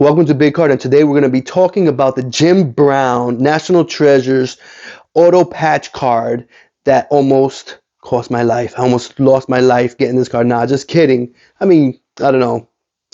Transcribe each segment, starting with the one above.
Welcome to Big Card, and today we're going to be talking about the Jim Brown National Treasures auto patch card that almost cost my life. I almost lost my life getting this card. Nah, just kidding. I mean, I don't know.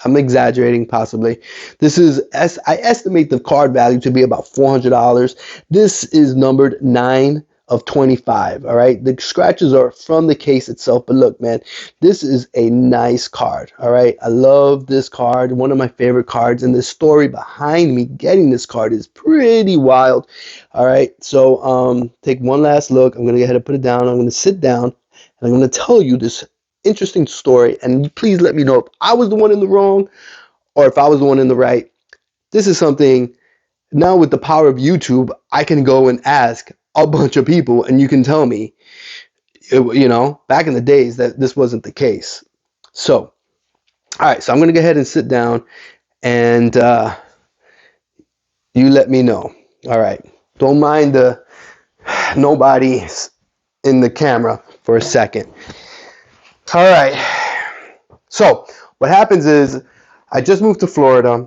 I'm exaggerating possibly. I estimate the card value to be about $400. This is numbered 9 of 25. All right. The scratches are from the case itself, but look, man, this is a nice card. All right. I love this card. One of my favorite cards, and the story behind me getting this card is pretty wild. All right. So take one last look. I'm going to go ahead and put it down. I'm going to sit down and I'm going to tell you this interesting story, and please let me know if I was the one in the wrong or if I was the one in the right. This is something now with the power of YouTube, I can go and ask a bunch of people and you can tell me, back in the days that this wasn't the case. So, all right, so I'm going to go ahead and sit down and you let me know. All right, don't mind the nobody in the camera for a second. All right, so what happens is I just moved to Florida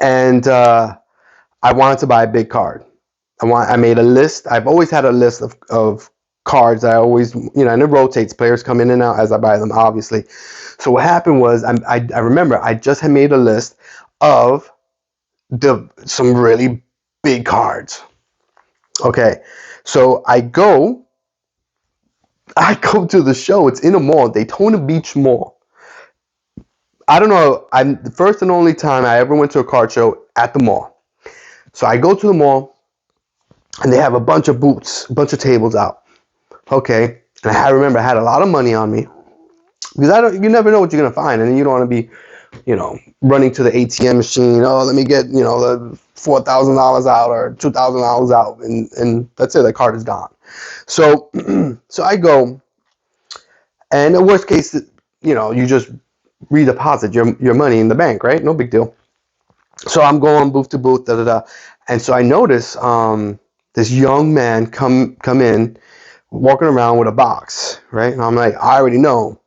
and I wanted to buy a big card. I made a list. I've always had a list of cards. I always, and it rotates. Players come in and out as I buy them, obviously. So what happened was I remember I just had made a list of some really big cards. Okay, so I go to the show. It's in a mall, Daytona Beach Mall. I don't know. I'm the first and only time I ever went to a card show at the mall. So I go to the mall, and they have a bunch of booths, a bunch of tables out. Okay, and I remember I had a lot of money on me because you never know what you're gonna find, and you don't want to be, running to the ATM machine. Oh, let me get the $4,000 out or $2,000 out, and that's it. The card is gone. So, so I go, and in worst case, you just redeposit your money in the bank, right? No big deal. So I'm going booth to booth, and so I notice this young man come in, walking around with a box, right? And I'm like, I already know.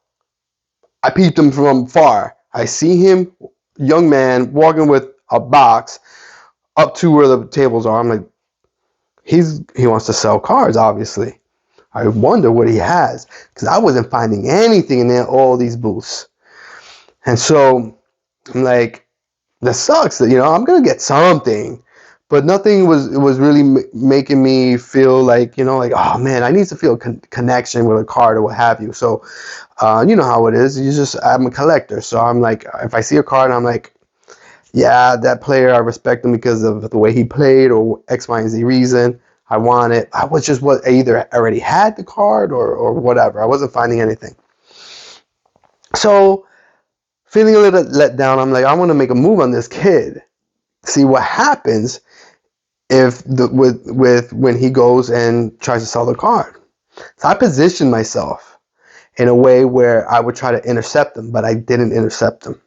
I peeped him from far. I see him, young man, walking with a box up to where the tables are. I'm like, he wants to sell cards, obviously. I wonder what he has, because I wasn't finding anything in all these booths. And so I'm like, that sucks. I'm gonna get something, but nothing was really making me feel like, oh man, I need to feel connection with a card or what have you. So, you know how it is. I'm a collector, so I'm like, if I see a card, I'm like, yeah, that player, I respect him because of the way he played or X, Y, and Z reason. I want it. I either already had the card or whatever. I wasn't finding anything. So, feeling a little let down, I'm like, I want to make a move on this kid. See what happens when he goes and tries to sell the card. So I positioned myself in a way where I would try to intercept him, but I didn't intercept him.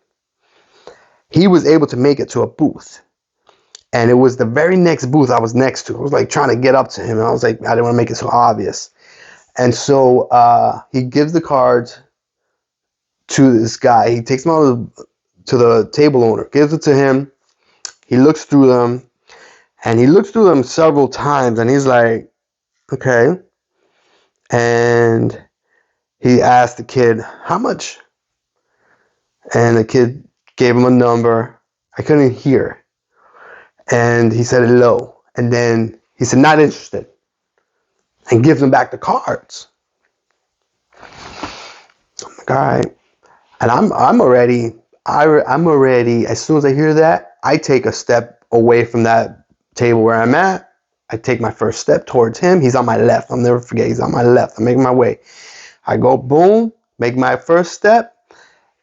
He was able to make it to a booth, and it was the very next booth I was next to. I was like trying to get up to him, and I was like, I didn't want to make it so obvious. And so he gives the cards to this guy. He takes them out to the table owner, gives it to him. He looks through them, and he looks through them several times, and he's like, okay. And he asked the kid, how much? And the kid gave him a number. I couldn't hear. And he said low. And then he said, not interested. And gives him back the cards. I'm like, all right. And I'm already, as soon as I hear that, I take a step away from that table where I'm at. I take my first step towards him. He's on my left. I'll never forget. He's on my left. I'm making my way. I go, boom, make my first step.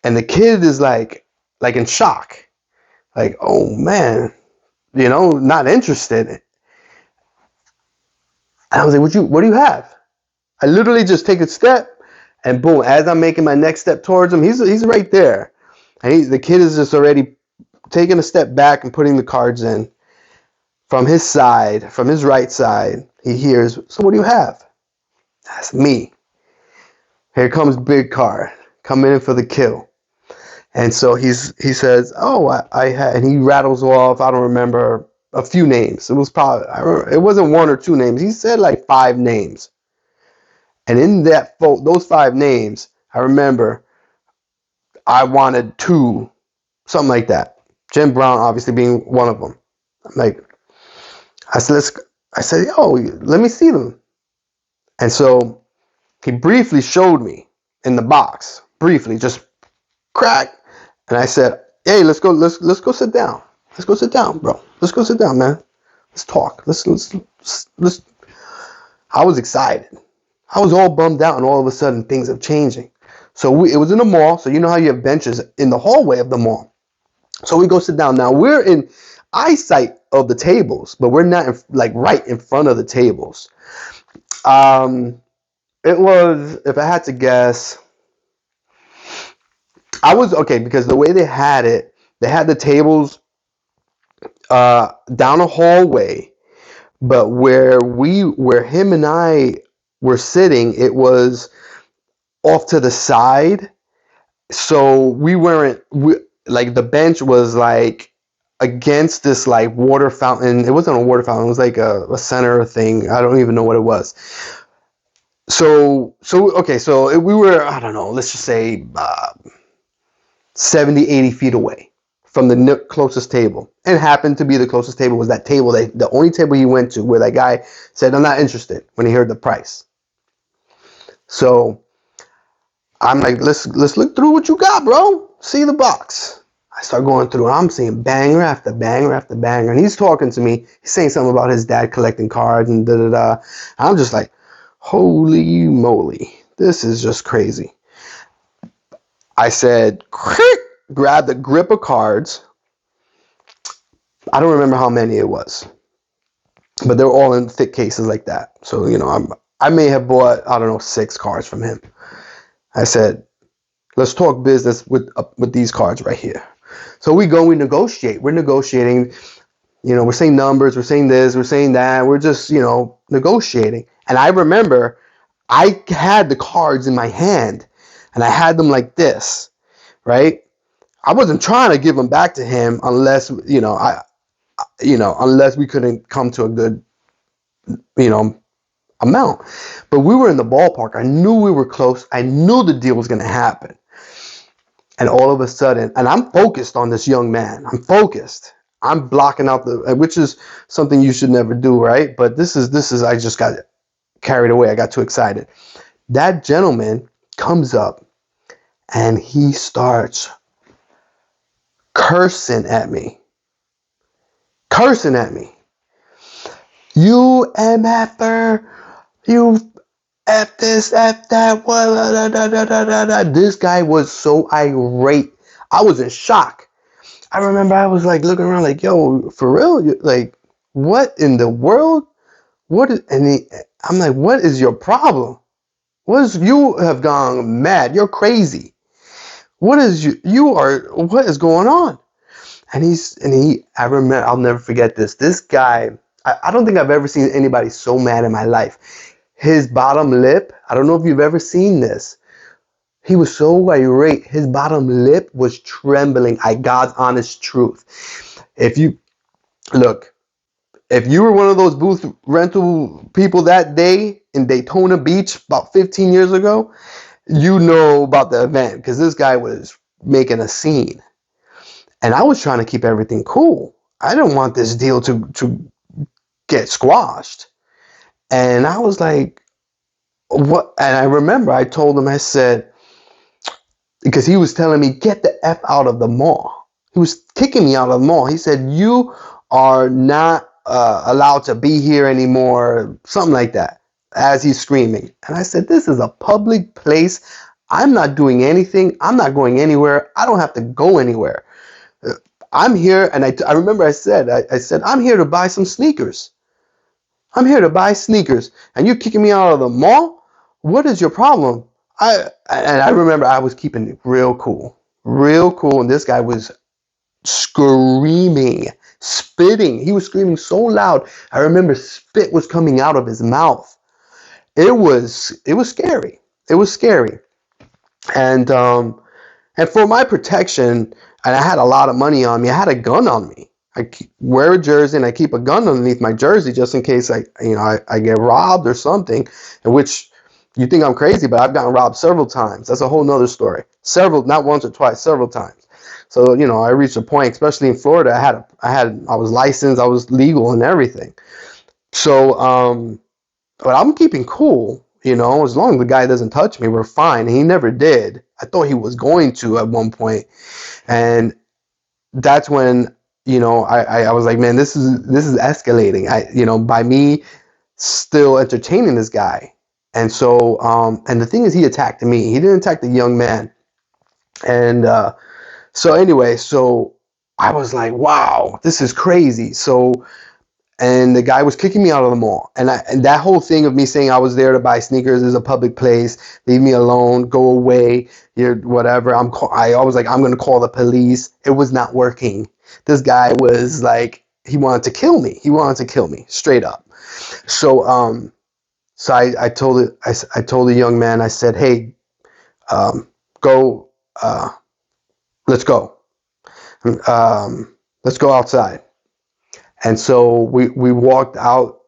And the kid is like in shock. Like, oh man, not interested. And I was like, what do you have? I literally just take a step, and boom, as I'm making my next step towards him, he's right there. And the kid is just already taking a step back and putting the cards in. From his side, from his right side, he hears, so what do you have? That's me. Here comes big card, coming in for the kill. And so he says, "Oh, I had," and he rattles off. I don't remember a few names. It was probably it wasn't one or two names. He said like 5 names, and in those 5 names, I remember I wanted two, something like that. Jim Brown obviously being one of them. I'm like, I said, I said, "Yo, let me see them." And so he briefly showed me in the box, briefly, just crack. And I said, "Hey, let's go sit down. Let's go sit down, bro. Let's go sit down, man. Let's talk. Let's." I was excited. I was all bummed out, and all of a sudden things are changing. So it was in the mall. So you know how you have benches in the hallway of the mall. So we go sit down. Now we're in eyesight of the tables, but we're not like right in front of the tables. It was, if I had to guess, I was okay because the way they had it, they had the tables down a hallway, but where him and I were sitting, it was off to the side. So we weren't like the bench was like against this like water fountain. It wasn't a water fountain. It was like a center thing. I don't even know what it was. So okay. So we were, I don't know. Let's just say 70, 80 feet away from the closest table, and happened to be the closest table was that table, the only table he went to where that guy said, "I'm not interested," when he heard the price. So I'm like, let's look through what you got, bro. See the box. I start going through, and I'm seeing banger after banger after banger, and he's talking to me. He's saying something about his dad collecting cards and da da da. I'm just like, holy moly, this is just crazy. I said, grab the grip of cards. I don't remember how many it was, but they were all in thick cases like that. So I may have bought, I don't know, 6 cards from him. I said, let's talk business with these cards right here. So we negotiate. We're negotiating. We're saying numbers. We're saying this. We're saying that. We're just negotiating. And I remember I had the cards in my hand, and I had them like this, right? I wasn't trying to give them back to him unless unless we couldn't come to a good amount. But we were in the ballpark. I knew we were close. I knew the deal was going to happen. And all of a sudden, and I'm focused on this young man. I'm focused. I'm blocking out which is something you should never do, right? But this is, I just got carried away. I got too excited. That gentleman comes up and he starts cursing at me. Cursing at me. "You MFer, you F this, F that, what, da, da, da, da, da, da." This guy was so irate. I was in shock. I remember I was like looking around like, yo, for real? Like, what in the world? I'm like, what is your problem? You have gone mad. You're crazy. What is what is going on? I remember, I'll never forget this. This guy, I don't think I've ever seen anybody so mad in my life. His bottom lip, I don't know if you've ever seen this. He was so irate. His bottom lip was trembling. God's honest truth. If you were one of those booth rental people that day in Daytona Beach about 15 years ago, you know about the event because this guy was making a scene. And I was trying to keep everything cool. I didn't want this deal to get squashed. And I was like, what? And I remember I told him, I said, because he was telling me, get the F out of the mall. He was kicking me out of the mall. He said, you are not allowed to be here anymore. Something like that, as he's screaming. And I said, this is a public place. I'm not doing anything. I'm not going anywhere. I don't have to go anywhere. I'm here, and I remember I said, I'm here to buy some sneakers. I'm here to buy sneakers, and you're kicking me out of the mall? What is your problem? I remember I was keeping it real cool, and this guy was screaming, spitting. He was screaming so loud. I remember spit was coming out of his mouth. It was scary. It was scary, and And for my protection, and I had a lot of money on me, I had a gun on me. Wear a jersey and I keep a gun underneath my jersey just in case I get robbed or something. In which you think I'm crazy, but I've gotten robbed several times. That's a whole nother story. Several, not once or twice, several times. So I reached a point, especially in Florida. I was licensed, I was legal and everything. So but I'm keeping cool. As long as the guy doesn't touch me, we're fine. He never did. I thought he was going to at one point, and that's when I was like, man, this is escalating. By me still entertaining this guy, and so and the thing is, he attacked me. He didn't attack the young man, and so anyway, so I was like, wow, this is crazy. So and the guy was kicking me out of the mall. And that whole thing of me saying I was there to buy sneakers is a public place. Leave me alone. Go away. You're whatever. I was like, I'm gonna call the police. It was not working. This guy was like, he wanted to kill me. He wanted to kill me straight up. So I told it. I told the young man. I said, hey, go. Let's go. Let's go outside. And so we walked out.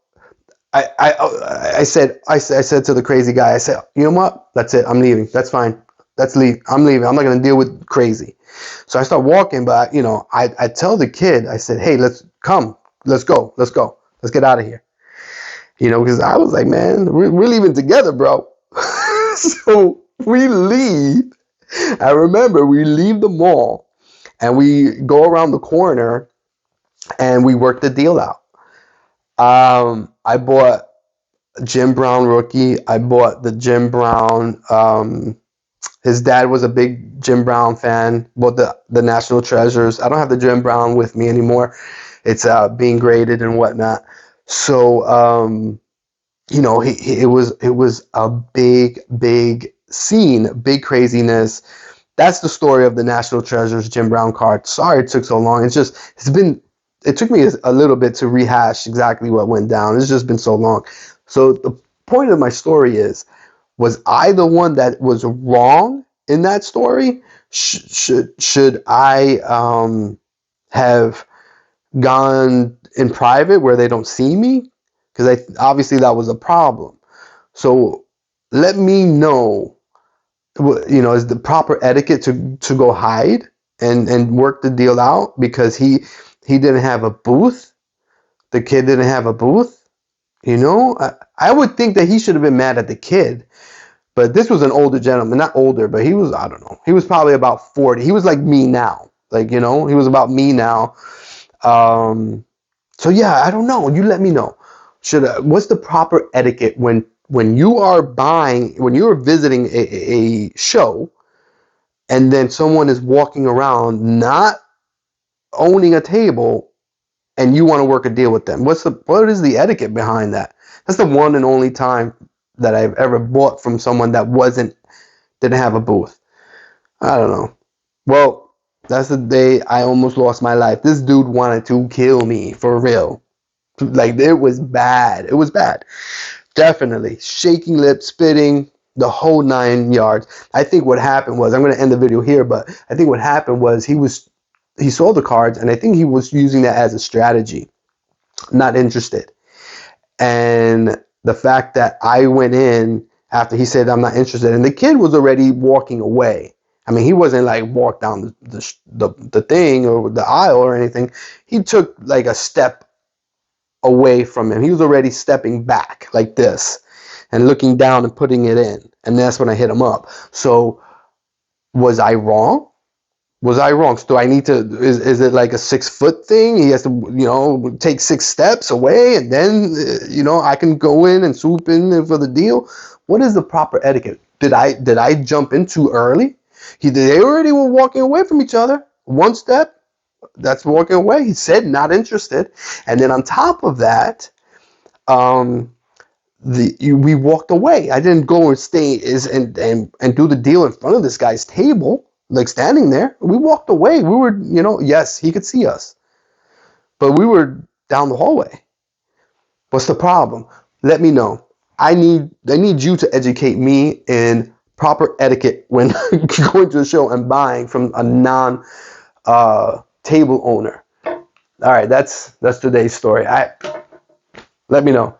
I said to the crazy guy, I said, you know what? That's it. I'm leaving. That's fine. I'm leaving. I'm not gonna deal with crazy. So I start walking, but I tell the kid, I said, hey, let's go, let's get out of here. Because I was like, man, we're leaving together, bro. So we leave. I remember we leave the mall and we go around the corner and we work the deal out. I bought Jim Brown rookie. I bought the Jim Brown. His dad was a big Jim Brown fan. Bought the National Treasures. I don't have the Jim Brown with me anymore. It's being graded and whatnot. So it was a big scene, big craziness. That's the story of the National Treasures Jim Brown card. Sorry it took so long. It took me a little bit to rehash exactly what went down. It's just been so long. So the point of my story was I the one that was wrong in that story? Should I have gone in private where they don't see me? Because obviously that was a problem. So let me know, is the proper etiquette to go hide and work the deal out because he didn't have a booth. The kid didn't have a booth. I would think that he should have been mad at the kid, but this was an older gentleman, not older, but he was, I don't know, he was probably about 40. He was like me now, he was about me now. So yeah, I don't know. You let me know. What's the proper etiquette when you are visiting a show, and then someone is walking around not owning a table, and you want to work a deal with them? What is the etiquette behind that? That's the one and only time that I've ever bought from someone that didn't have a booth. I don't know. Well, that's the day I almost lost my life. This dude wanted to kill me for real. Like, it was bad. It was bad. Definitely. Shaking lips, spitting, the whole 9 yards. I think what happened was, I'm going to end the video here, but I think what happened was he sold the cards, and I think he was using that as a strategy. Not interested. And the fact that I went in after he said I'm not interested, and the kid was already walking away. I mean, he wasn't like walk down the thing or the aisle or anything. He took like a step away from him. He was already stepping back like this and looking down and putting it in. And that's when I hit him up. So was I wrong? Was I wrong? So do I need to, is it like a 6-foot thing? He has to, take 6 steps away and then, I can go in and swoop in for the deal. What is the proper etiquette? Did I jump in too early? They already were walking away from each other. 1 step, that's walking away. He said not interested. And then on top of that, we walked away. I didn't go and stay and do the deal in front of this guy's table, like standing there. We walked away. We were, yes, he could see us, but we were down the hallway. What's the problem? Let me know. I need you to educate me in proper etiquette when going to a show and buying from a non table owner. All right, that's today's story. Let me know.